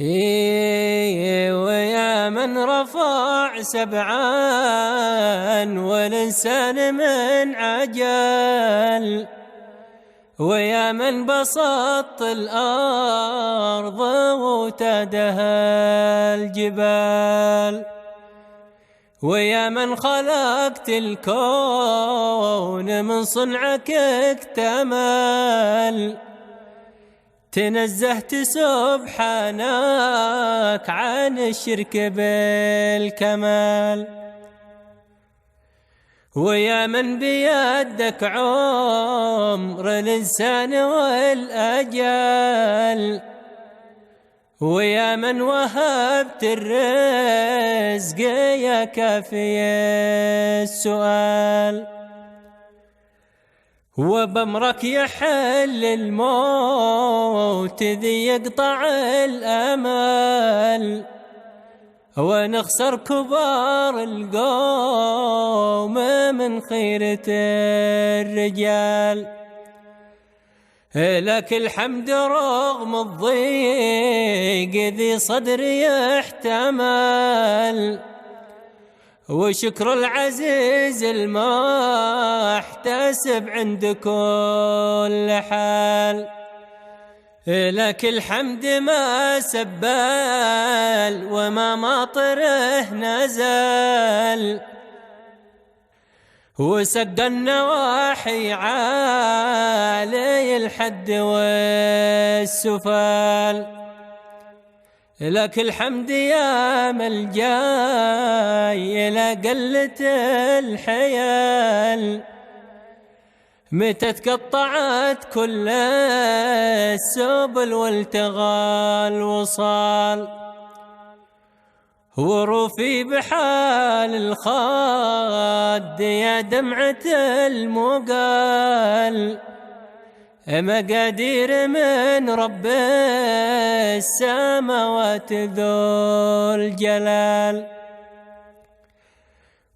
ويا من رفع سبعان والإنسان من عجل، ويا من بسط الأرض وتادها الجبال، ويا من خلقت الكون من صنعك اكتمل، تنزهت سبحانك عن الشرك بالكمال. ويا من بيدك عمر الإنسان والأجل، ويا من وهبت الرزق يا كافي السؤال، وبأمرك يحل الموت ذي يقطع الأمل، ونخسر كبار القوم من خيرة الرجال. لك الحمد رغم الضيق ذي صدري يحتمل، وشكر العزيز المحتسب عند كل حال. لك الحمد ما سبال وما ماطره نزل، وسقى النواحي عالي الحد والسفال. لك الحمد يا ملجاي إلى قلة الحيل، متى تقطعت كل السبل والتغى الوصال، وروفي بحال الخاد يا دمعة المقال، مقادير من رب السماوات ذو الجلال.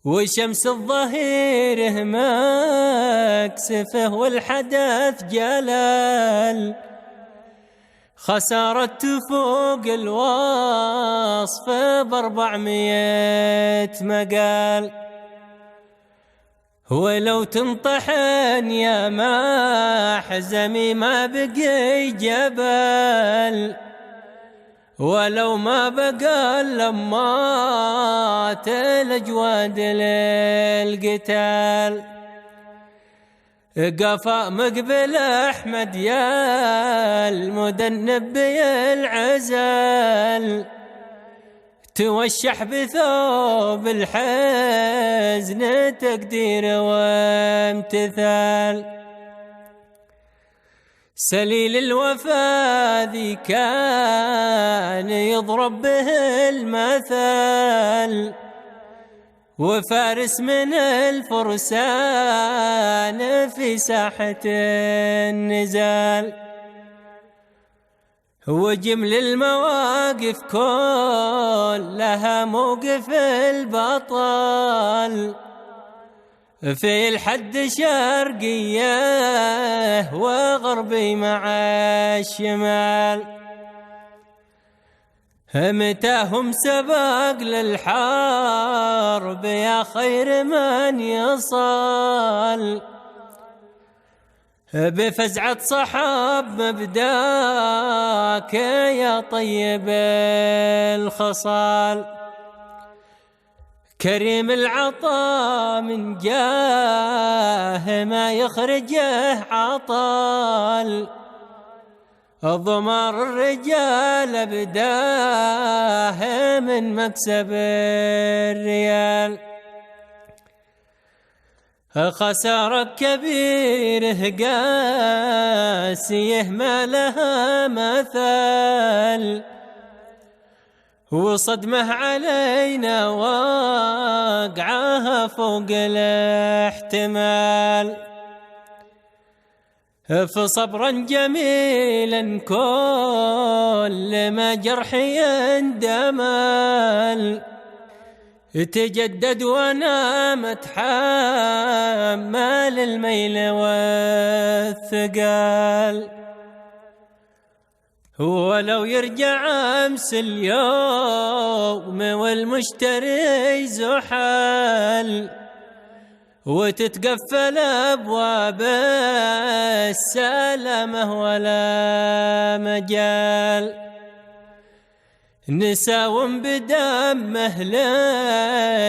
وشمس الظهير مكسفه والحدث جلال، خسارة تفوق الوصف ب400 مقال. ولو تنطحن يا محزمي ما بقي جبل، ولو ما بقى لمات الأجواد للقتال. قفا مقبل أحمد يا المدنب العزل، توشح بثوب الحزن تقدير وامتثال. سليل الوفا ذي كان يضرب به المثل، وفارس من الفرسان في ساحة النزال. وجمل المواقف كلها موقف البطل، في الحد شرقية وغربي مع الشمال. متاهم سبق للحرب يا خير من يصل، بفزعة صحاب مبداك يا طيب الخصال. كريم العطا من جاه ما يخرجه عطال، ضمار الرجال بداه من مكسب الريال. خسارة كبيره قاسيه ما لها مثل، وصدمه علينا وقعها فوق الاحتمال. فصبرا جميلا كل ما جرحي يندمل، تجدد وانا متحمل الميل والثقال. ولو يرجع أمس اليوم والمشتري زحل، وتتقفل أبواب السلامة ولا مجال، نساوم بدم أهل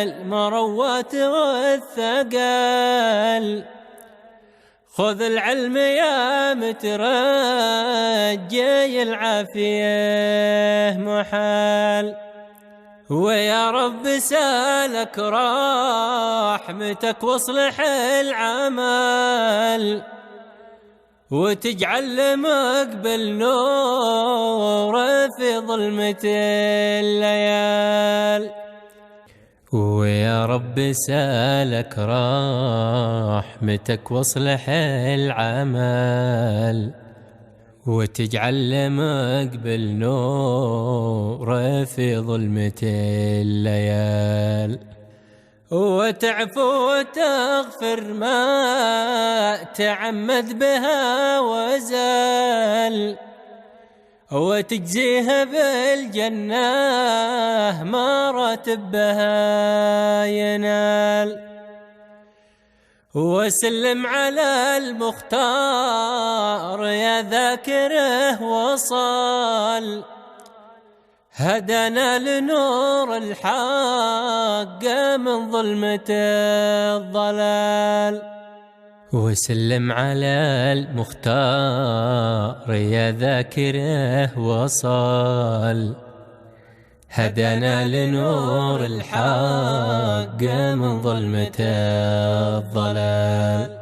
المروات والثقال، خذ العلم يا مترجي العافية محال، ويا رب سالك رحمتك واصلح العمل، وتجعل مقبل نور في ظلمة الليال. ويا رب سالك رحمتك واصلح العمل، وتجعل مقبل نور في ظلمة الليال، وتعفو وتغفر ما تعمد بها وزال، وتجزيه بالجنة ما راتب بها ينال. وسلم على المختار يا ذاكره وصال، هدانا لنور الحق من ظلمة الضلال. وسلم على المختار يا ذاكره وصال، هدانا لنور الحق من ظلمة الضلال.